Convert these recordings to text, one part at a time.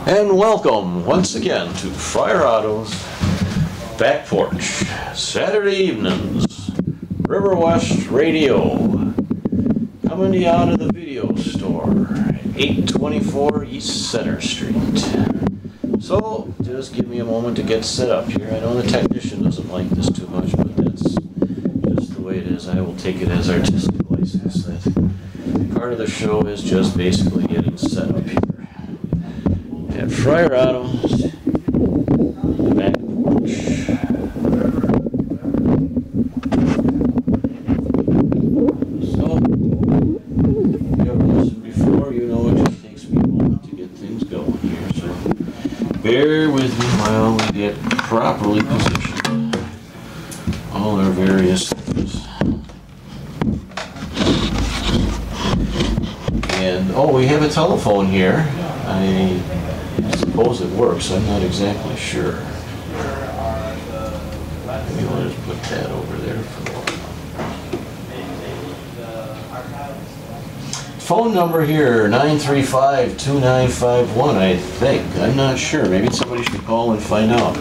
And welcome once again to Friar Otto's Back Porch, Saturday evenings, River West Radio, coming to you out of the video store, 824 East Center Street. So, just give me a moment to get set up here. I know the technician doesn't like this too much, but that's just the way it is. I will take it as artistic license. That part of the show is just basically getting set up here at Friar Otto's Back Porch. So, if you ever listened before, you know it just takes me a moment to get things going here. So, bear with me while we get properly positioned all our various things. And, oh, we have a telephone here. I suppose it works. I'm not exactly sure. Maybe we'll just put that over there for a while. Phone number here, 935-2951, I think. I'm not sure. Maybe somebody should call and find out.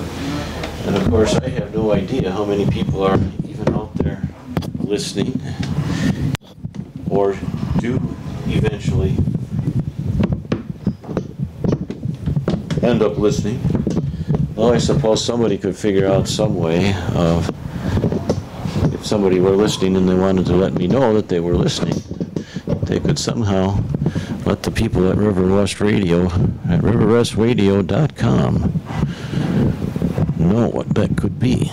And of course, I have no idea how many people are even out there listening or do eventually end up listening. Well, I suppose somebody could figure out some way of, if somebody were listening and they wanted to let me know that they were listening, they could somehow let the people at River West Radio, at riverwestradio.com, know what that could be.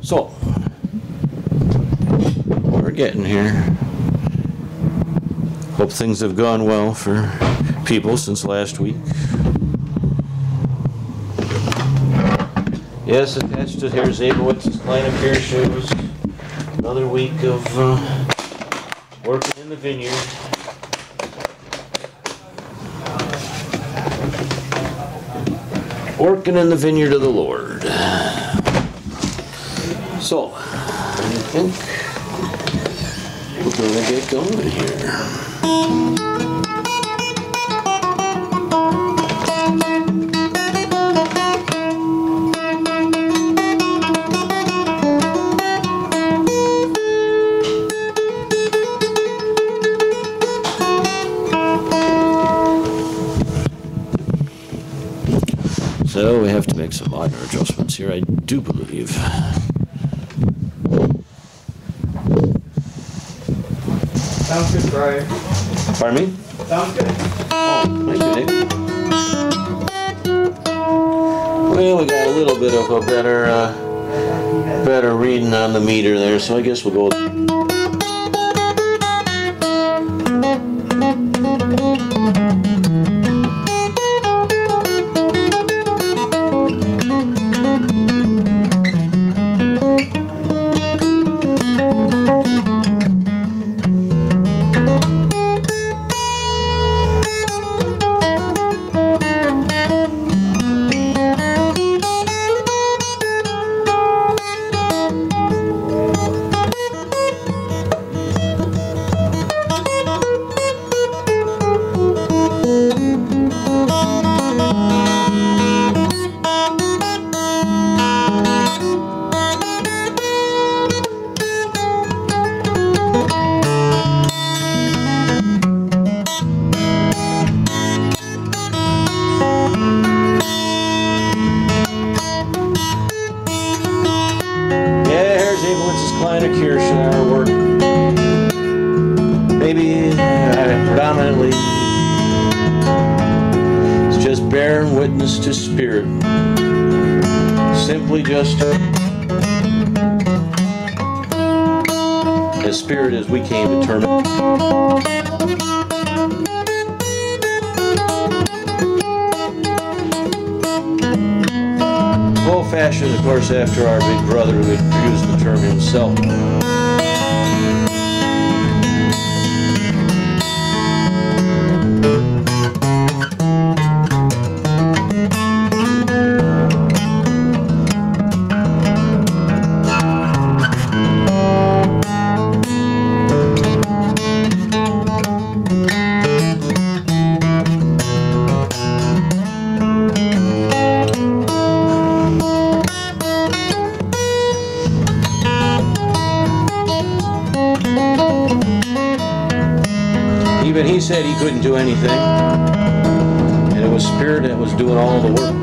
So, we're getting here. Hope things have gone well for people since last week. Yes, attached to here is Zabowitz's Kleiner Beer Shoes. Another week of working in the vineyard. Working in the vineyard of the Lord. So, I think we're going to get going here. So we have to make some minor adjustments here, I do believe. Sounds good, Friar. Pardon me? Sounds good. Oh, thank you, Nick. Well, we got a little bit of a better reading on the meter there, so I guess we'll go with predominantly it's just bearing witness to spirit. Simply just as spirit as we came to term it. Old-fashioned, of course, after our big brother who had used the term himself. he said he couldn't do anything, and it was Spirit that was doing all the work.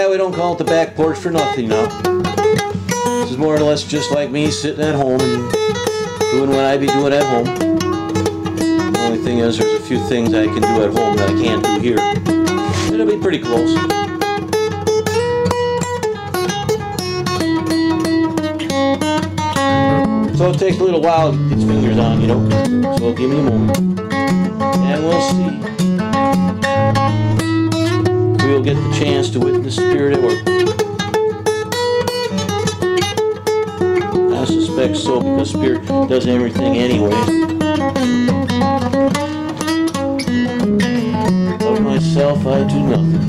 We don't call it the back porch for nothing now. This is more or less just like me sitting at home and doing what I be doing at home. The only thing is there's a few things I can do at home that I can't do here. It'll be pretty close. So it takes a little while to get these fingers on, you know. So give me a moment. And we'll see. We'll get the chance to witness Spirit at work. I suspect so, because Spirit does everything anyway. Of myself, I do nothing.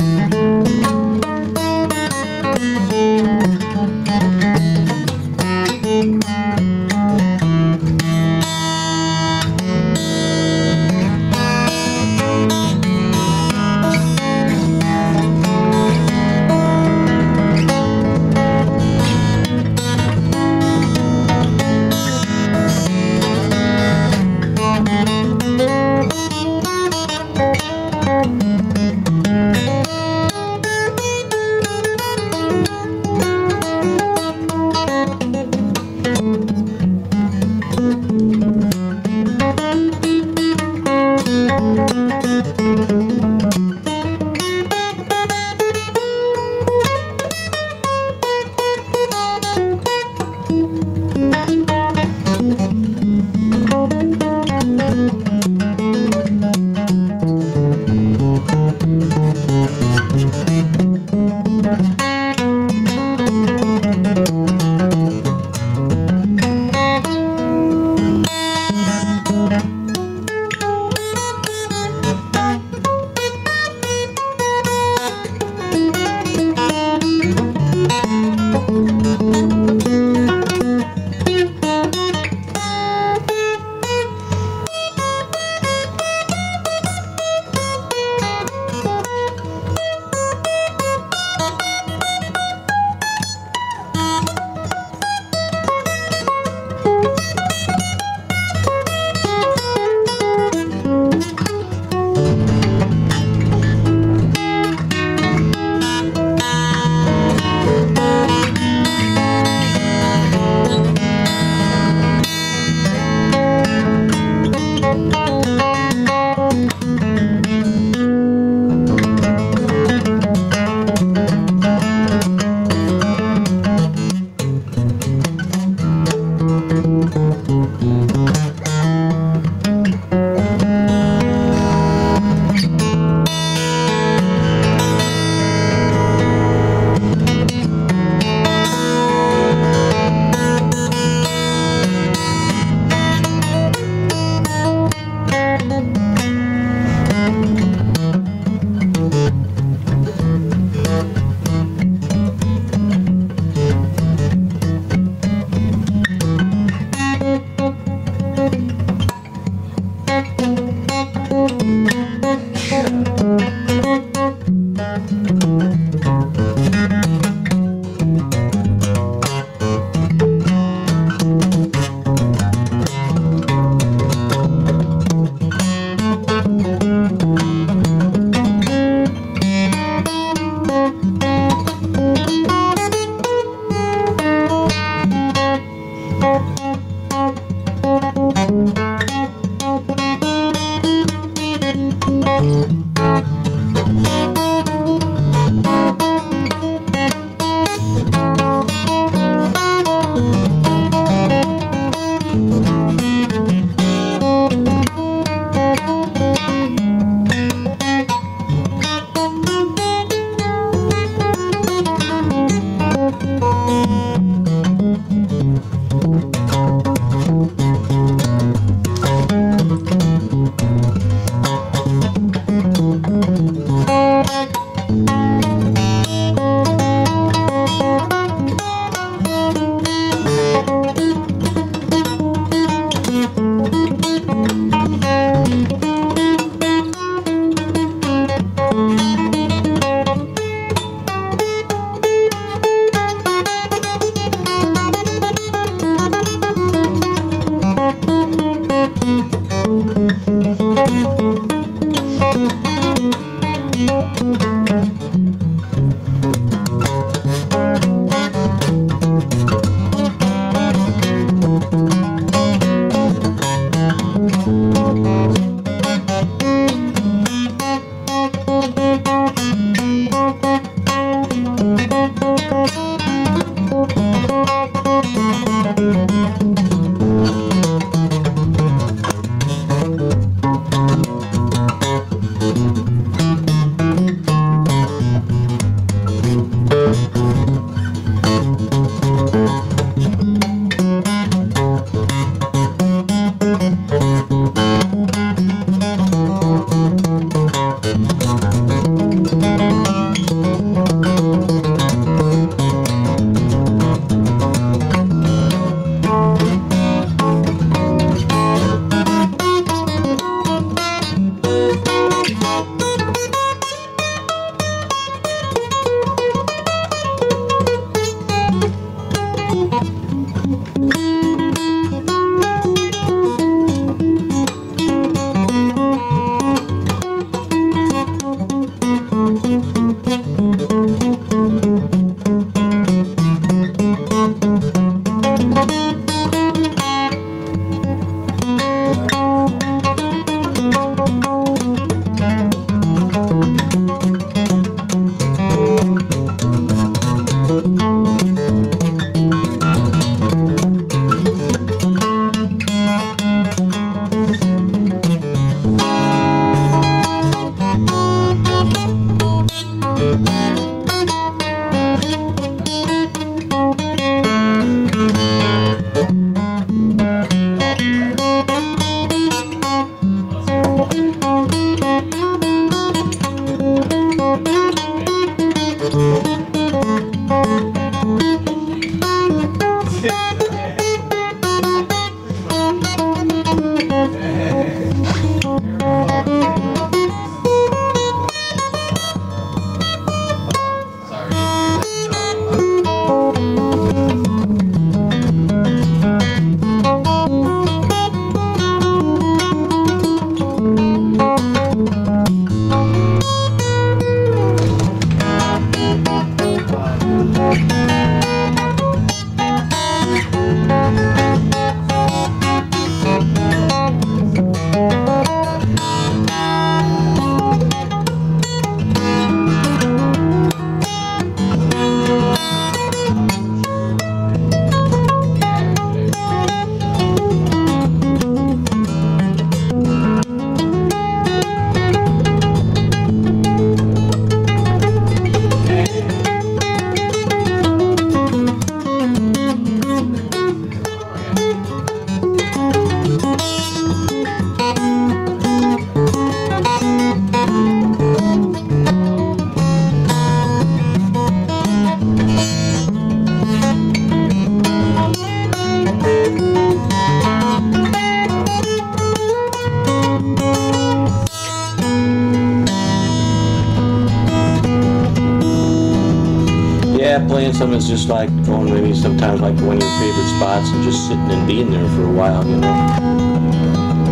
Yeah, playing some is just like going maybe sometimes like one of your favorite spots and just sitting and being there for a while, you know.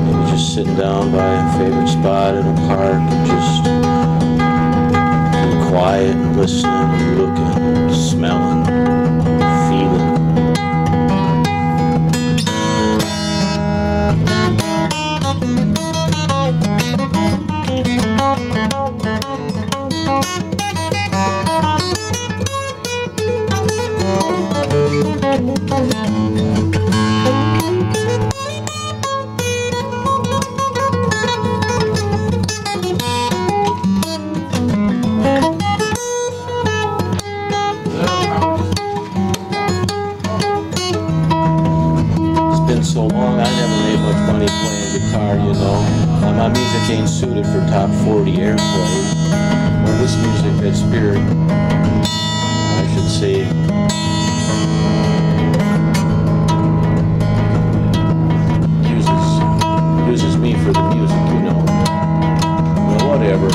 Maybe just sitting down by a favorite spot in a park and just being quiet and listening and looking and smelling, feeling. So long, I never made much money playing guitar, you know. My music ain't suited for top 40 airplay. Or this music, that Spirit, I should say, uses me for the music, you know. Well, whatever.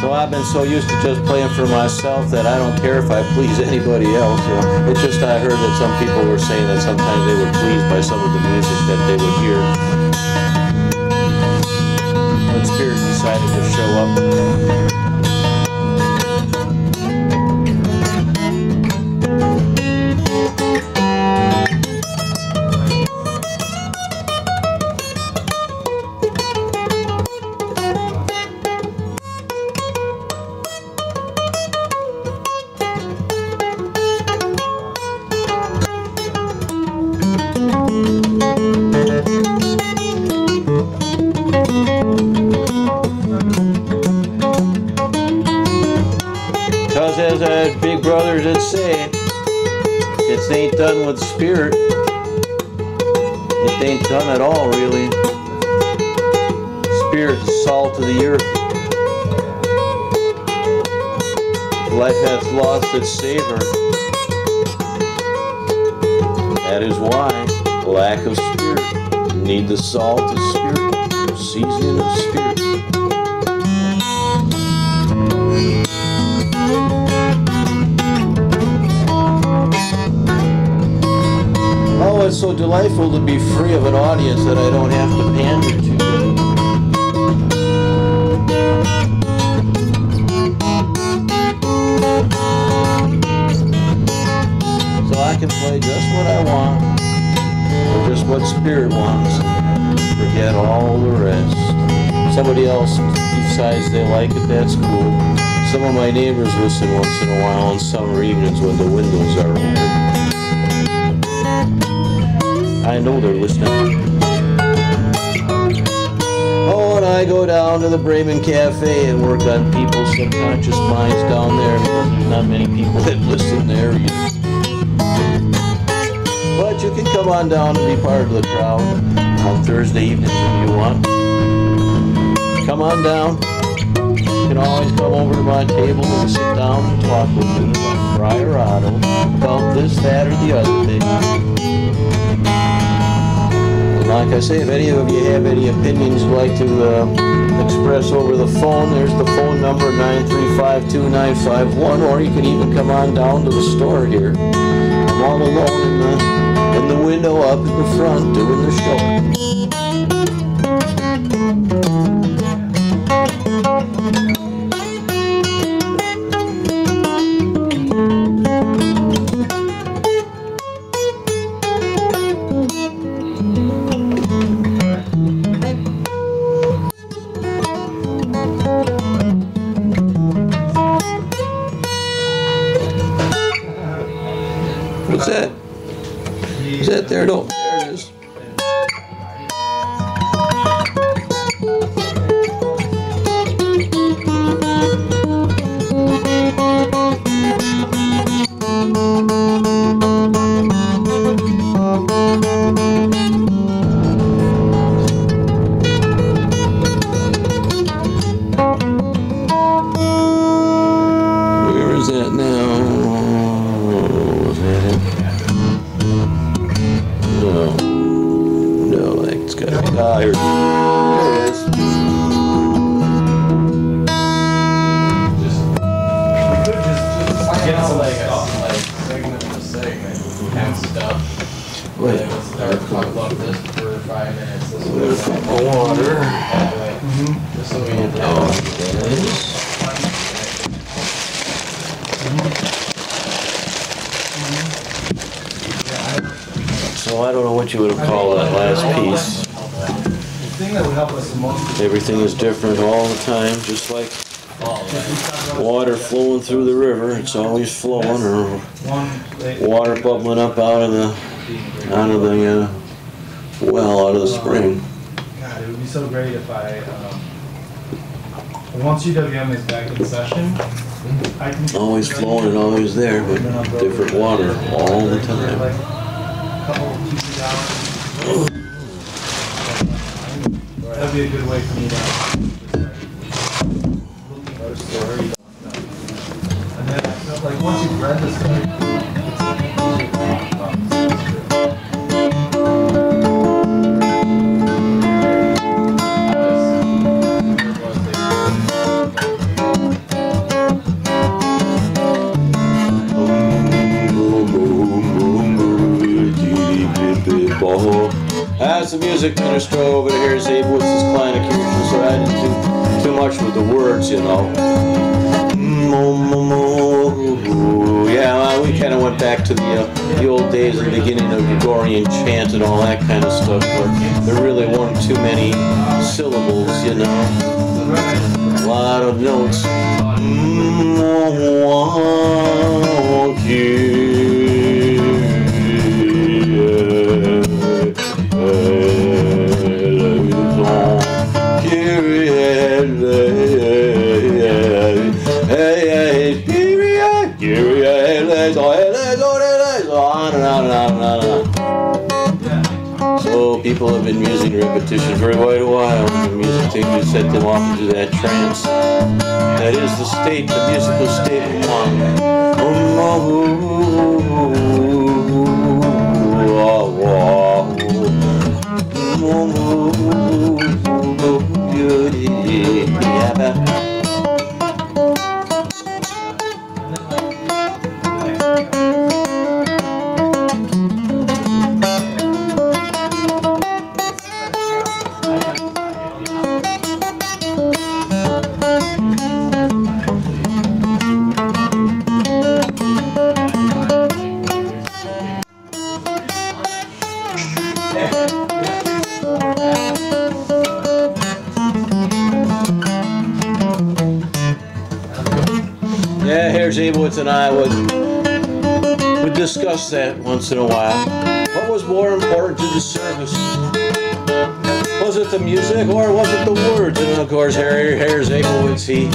I've been so used to just playing for myself that I don't care if I please anybody else, you know. It's just I heard that some people were saying that sometimes they were pleased by some of the music that they would hear. When Spirit decided to show up. As big brothers would say, it ain't done with Spirit. It ain't done at all, really. Spirit's the salt of the earth. Life hath lost its savor. That is why, lack of Spirit. You need the salt of Spirit, the seasoning of Spirit. Oh, it's so delightful to be free of an audience that I don't have to pander to. So I can play just what I want, or just what Spirit wants. Forget all the rest. Somebody else decides they like it, that's cool. Some of my neighbors listen once in a while on summer evenings when the windows are open. I know they're listening. Oh, and I go down to the Bremen Cafe and work on people's subconscious minds down there because there's not many people that listen there either. But you can come on down and be part of the crowd on Thursday evenings if you want. Come on down. You can always come over to my table and sit down and talk with me about Friar Otto about this, that, or the other thing. Like I say, if any of you have any opinions you'd like to express over the phone, there's the phone number 935-2951, or you can even come on down to the store here. I'm all alone in the window up in the front doing the show. What's that? Is that there? No, there it is. Segment to segment and stuff. Wait. We'll start talking about this for 5 minutes. This Water. Just so we can So I don't know what you would have called that last piece. The thing that would help us the most. Everything is different all the time, just like water flowing through the river. It's always flowing, or water bubbling up out of the well, out of the spring. God, it would be so great if once UWM is back in session, I can Always flowing and always there, but different water all the time. Like a couple pieces out. That'd be a good way for me to looking for a story. And then I felt like once you've read the story, it's easier to talk about the As the music minister over here is able with his client occasion, so I didn't do too much with the words, you know. Yeah, well, we kind of went back to the old days and the beginning of Gregorian chant and all that kind of stuff, where there really weren't too many syllables, you know. A lot of notes. So people have been using repetition for quite a while. The music thing to set them off into that trance. That is the state, the musical state of mind. Yeah, here's Abowitz and I would discuss that once in a while. What was more important to the service? Was it the music or was it the words? And of course, here's Abowitz. He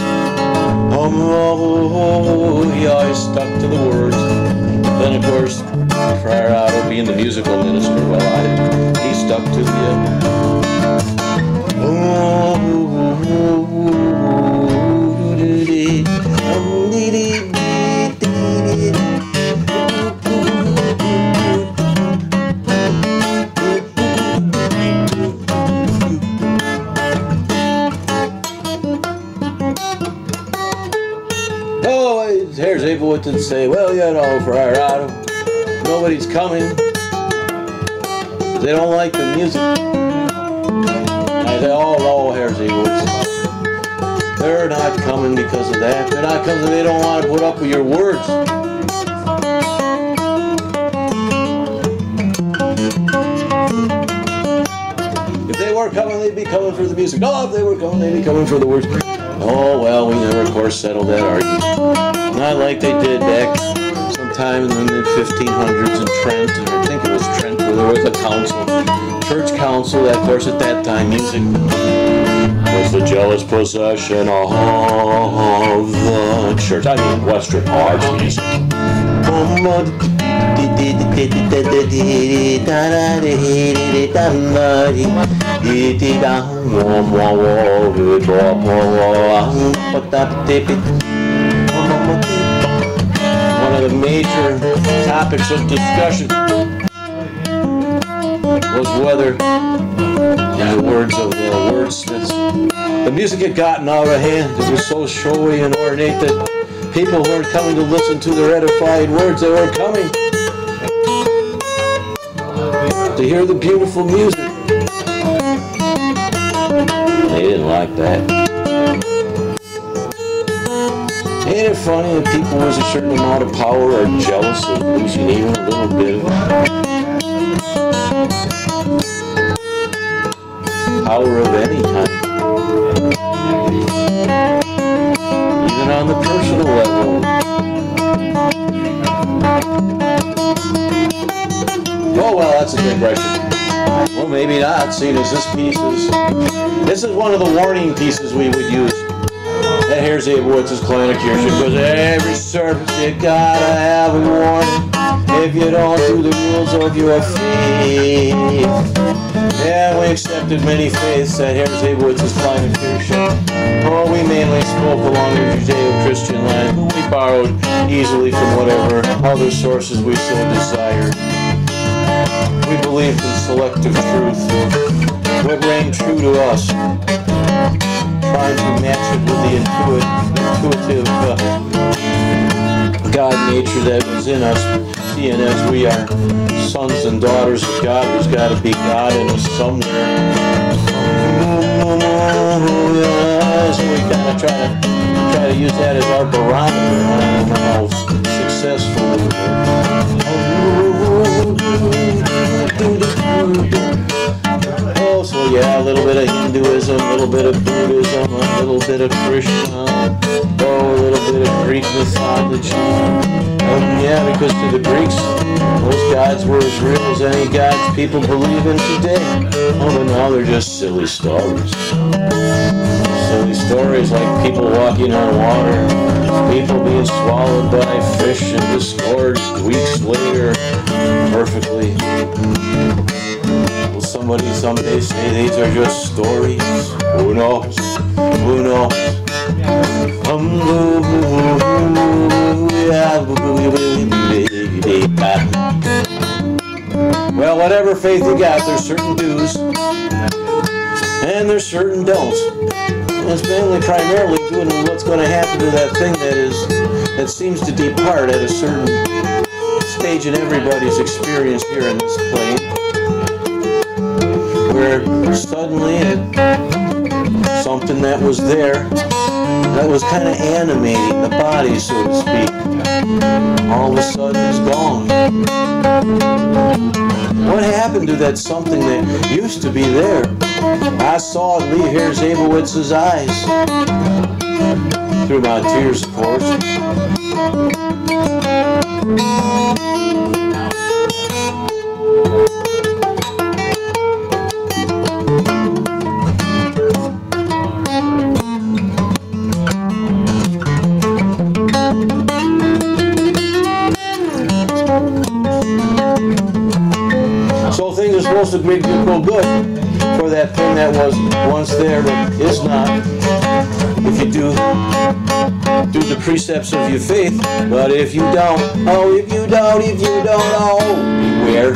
always stuck to the words. Then of course, Friar Otto, being the musical minister, well, he stuck to the here's Abowitz and say, well, you know, Friar Otto, nobody's coming. They don't like the music. I say, oh, no, here's Abowitz. They're not coming because of that. They're not coming, they don't want to put up with your words. If they weren't coming, they'd be coming for the music. No, if they were coming, they'd be coming for the words. Oh, well, we never, of course, settled that argument. Not like they did back sometime in the mid-1500s in Trent, and I think it was Trent, where there was a council, church council, that, of course, at that time, music was the jealous possession of the church. I mean, Western arts music. One of the major topics of discussion was whether, in the words of the wordsmiths. The music had gotten out of hand. It was so showy and ornate that people weren't coming to listen to their edified words. They were coming to hear the beautiful music. They didn't like that. Ain't it funny that people with a certain amount of power are jealous of losing even a little bit of power of any kind? Even on the personal level. Oh well, that's a digression. Well, maybe not, seeing as this is one of the warning pieces we would use. And here's Abe Woods' Kleiner Kirche, because every service you gotta have a warning. If you don't do the rules of your faith. Yeah, we accepted many faiths at here's Abe Woods' Kleiner Kirche. Oh, we mainly spoke along the Judeo-Christian line, but we borrowed easily from whatever other sources we so desired. We believed in selective truth. What rang true to us, trying to match it with the intuitive God nature that was in us, seeing as we are sons and daughters of God, there's got to be God in us somewhere. So we kind of try to use that as our barometer on how successful we were. Oh, so yeah, a little bit of Hinduism, a little bit of Buddhism, a little bit of Krishna, oh, a little bit of Greek mythology. Yeah, because to the Greeks, those gods were as real as any gods people believe in today. Oh, but now they're just silly stories. Silly stories like people walking on water, people being swallowed by fish and disgorged weeks later perfectly. Will somebody someday say these are just stories? Who knows? Who knows? Well, whatever faith you got, there's certain do's and there's certain don'ts. And it's mainly primarily doing what's going to happen to that thing that seems to depart at a certain stage in everybody's experience here in this plane, where suddenly something that was there, that was kind of animating the body, so to speak, all of a sudden is gone. What happened to that something that used to be there? I saw it leave here's Abowitz's eyes. Through my tears, of course. So things are supposed to go good for that thing that was once there but is not, if you do the precepts of your faith. But if you don't, oh, if you don't, oh, beware,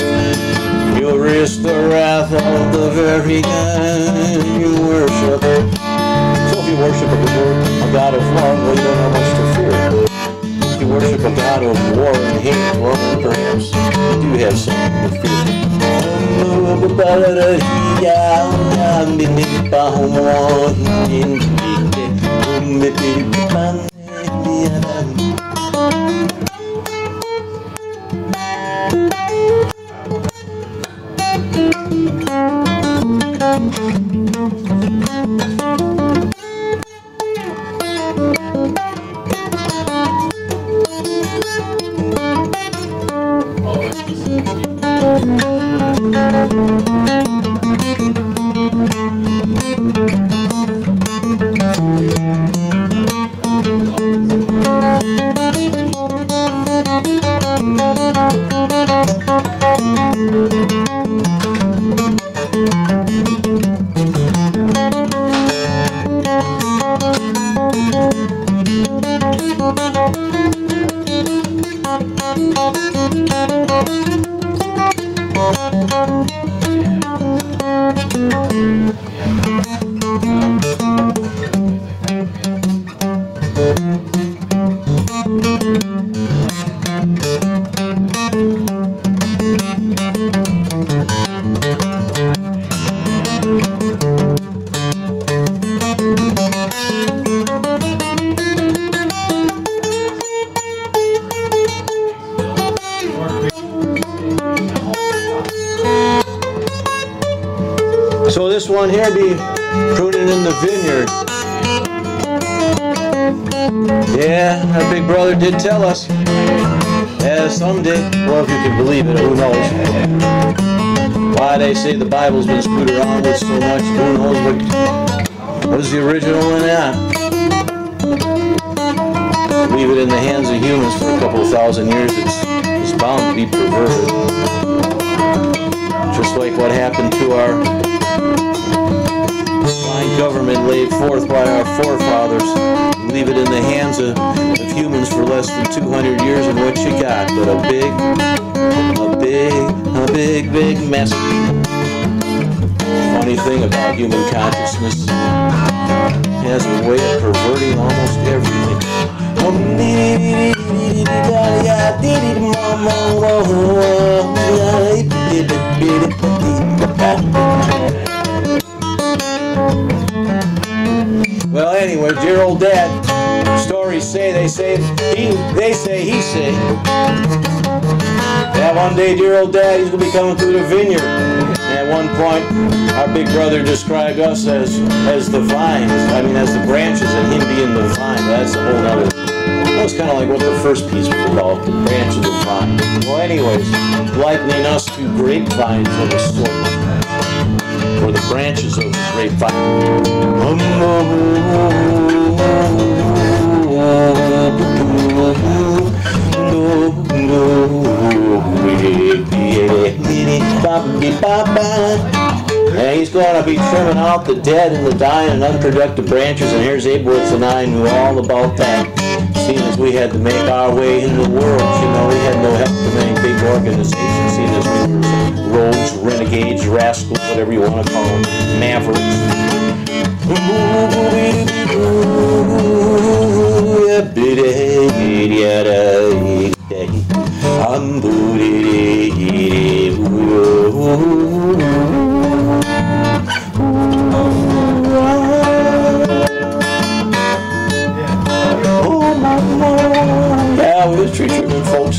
you'll risk the wrath of the very God you worship. So if you worship a God of love, well, you don't have much to fear. If you worship a God of war and hate, well, then perhaps you do have something to fear. one here be pruning in the vineyard. Yeah, our big brother did tell us. Yeah, someday, well, if you can believe it, who knows? Why they say the Bible's been screwed around with so much, who knows what was the original in that? Leave it in the hands of humans for a couple of thousand years, it's bound to be perverted. Just like what happened to our fine government laid forth by our forefathers. Leave it in the hands of humans for less than 200 years, and what you got but a big mess. Funny thing about human consciousness, it has a way of perverting almost everything. Well, anyway, dear old dad, stories say, he say, that one day dear old dad, he's going to be coming through the vineyard. And at one point, our big brother described us as the vines, as the branches, and him being the vine. That's a whole other, that was kind of like what the first piece was about, the branch of the vine. Well, anyways, likening us to grapevines of a sort, or the branches of the grapevine. And he's going to be trimming out the dead and the dying and unproductive branches, and here's Abewitz and I knew all about that. Seeing as we had to make our way in the world, we had no help from any big organizations, seeing as we were rogues, renegades, rascals, whatever you want to call them, mavericks. Yeah, we was tree trimming folks.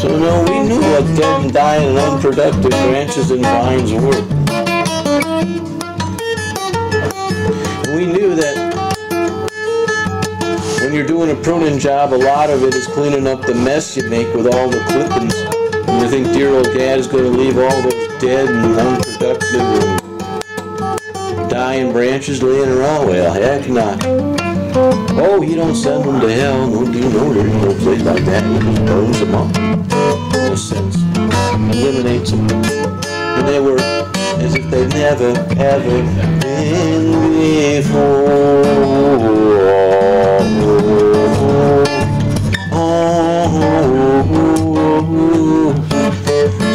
So no, we knew what dead and dying and unproductive branches and vines were. We knew that when you're doing a pruning job, a lot of it is cleaning up the mess you make with all the clippings. And you think dear old dad is going to leave all those dead and unproductive and dying branches laying around? Well, heck not. Oh, he don't send them to hell. No, you know there's no place like that. He just burns them up. In a sense. Eliminates them. And they were as if they'd never, ever been before.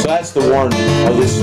So that's the warning of this.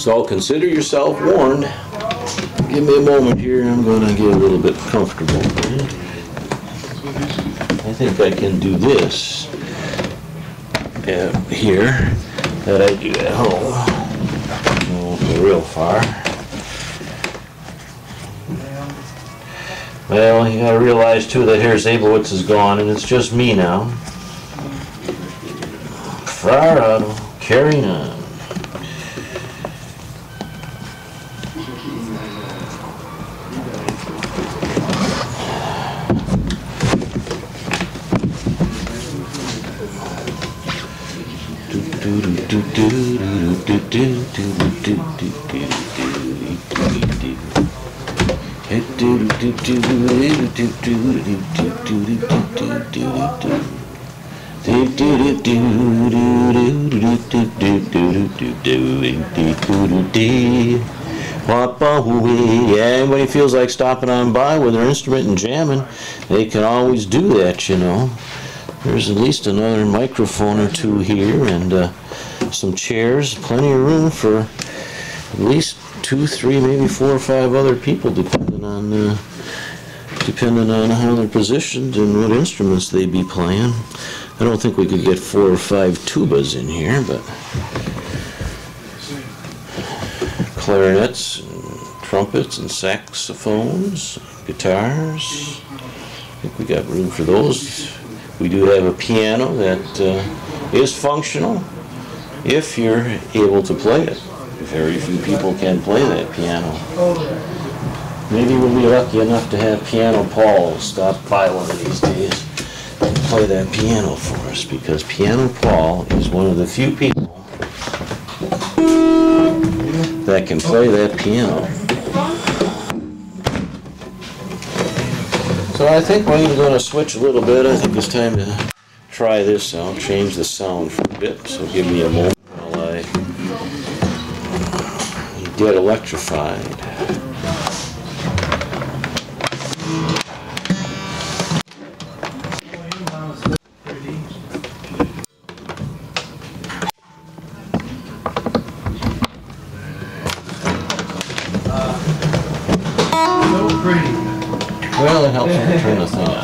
So consider yourself warned. Give me a moment here, I'm going to get a little bit comfortable. I think I can do this here that I do at home. I won't go real far. Well, you gotta realize too that here Zabowitz is gone and it's just me now. Friar Otto, carrying on. Anybody feels like stopping on by with their instrument and jamming, they can always do that, you know. There's at least another microphone or two here, and some chairs, plenty of room for at least 2, 3, maybe 4 or 5 other people, depending on how they're positioned and what instruments they be playing. I don't think we could get 4 or 5 tubas in here, but clarinets and trumpets and saxophones, guitars. I think we got room for those. We do have a piano that is functional if you're able to play it. Very few people can play that piano. Maybe we'll be lucky enough to have Piano Paul stop by one of these days and play that piano for us, because Piano Paul is one of the few people that can play that piano. So I think we're going to switch a little bit. I think it's time to try this out, change the sound for a bit. So give me a moment while I get electrified. Well, it helps when you turn the thing on.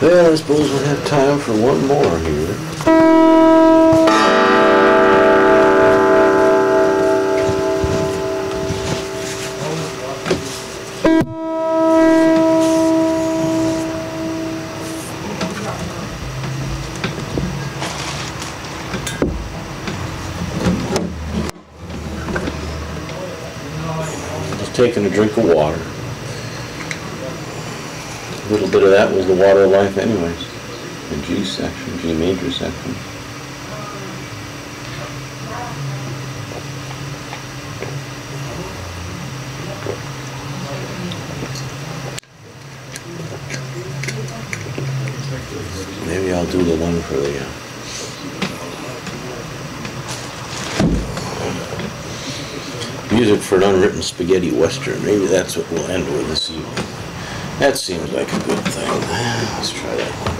Well, I suppose we'll have time for one more here. Just taking a drink of water. A little bit of that was the water of life anyways. The G section, G major section. Maybe I'll do the one for the music for an unwritten spaghetti western. Maybe that's what we'll end with this evening. That seems like a good thing. Let's try that one.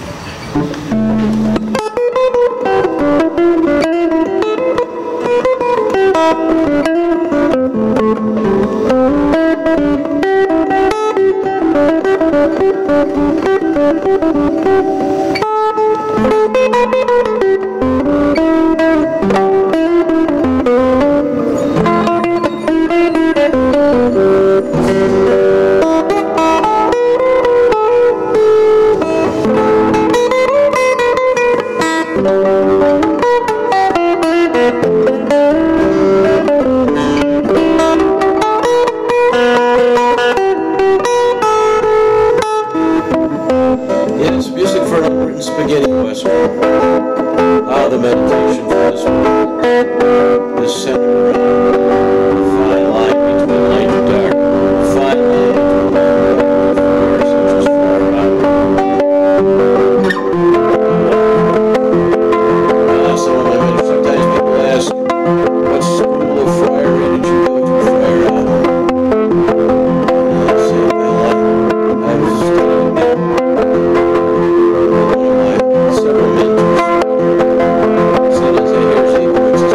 Spaghetti western. The meditation for this one is centered around the fine line between light and dark. The fine line between light and dark, such as Friar Otto. Sometimes people ask, what school of friary did you go to, Friar Otto? And I say, well, I was studying there. Several mentors. Said as a heresy, which is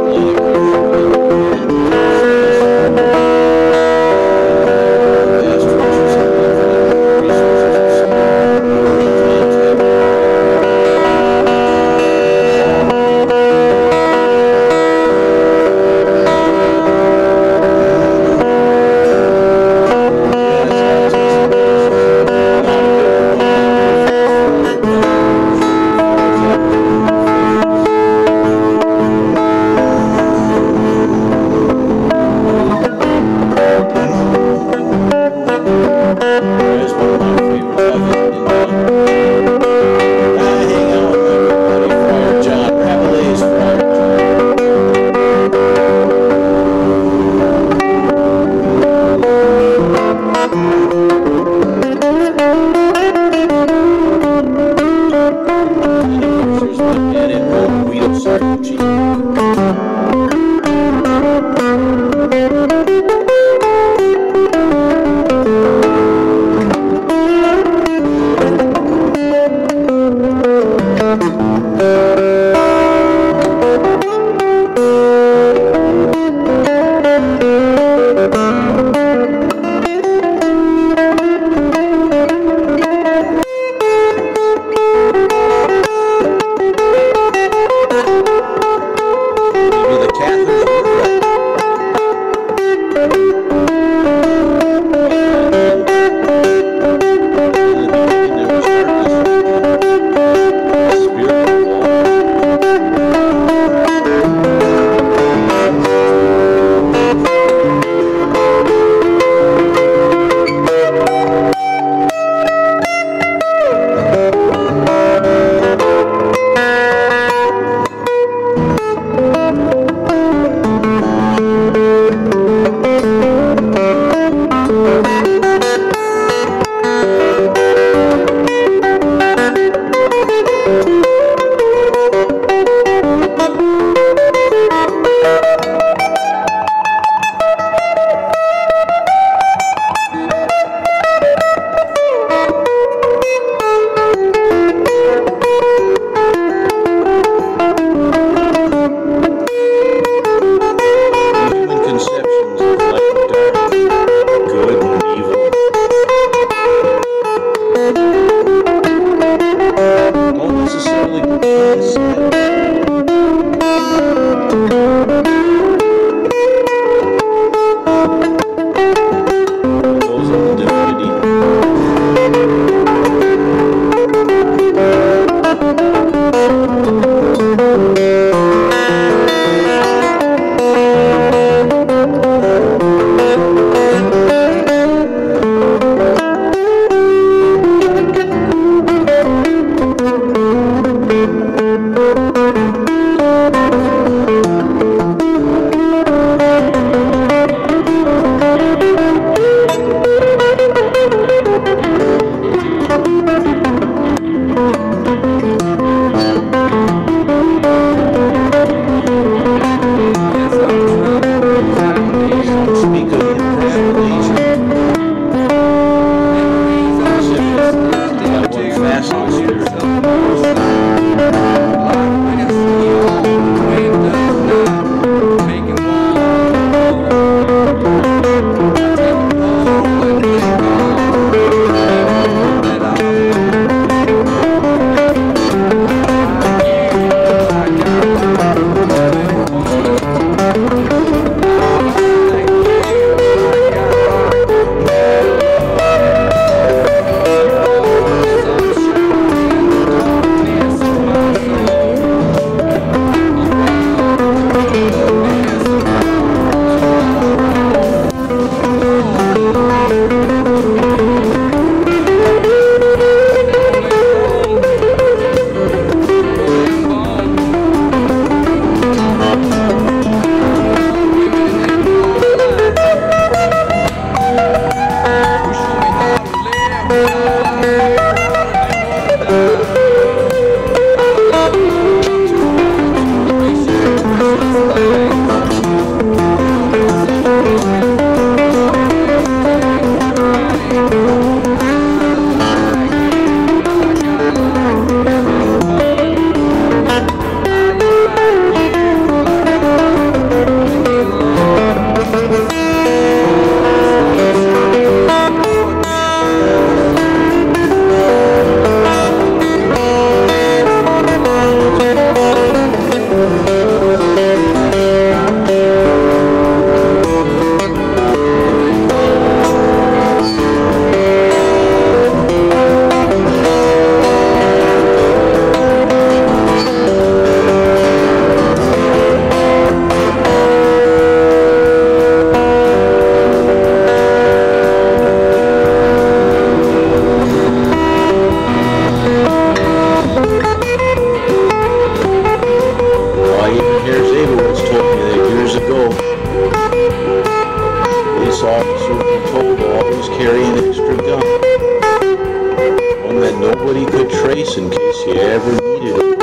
Nobody could trace in case you ever needed it.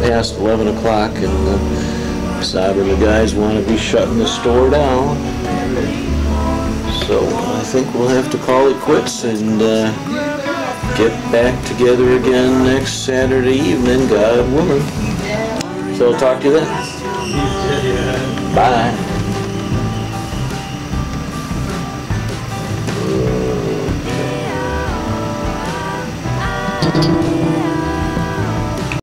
past 11 o'clock, and Saab and the guys want to be shutting the store down. So I think we'll have to call it quits and get back together again next Saturday evening, God willing. So I'll talk to you then. Bye.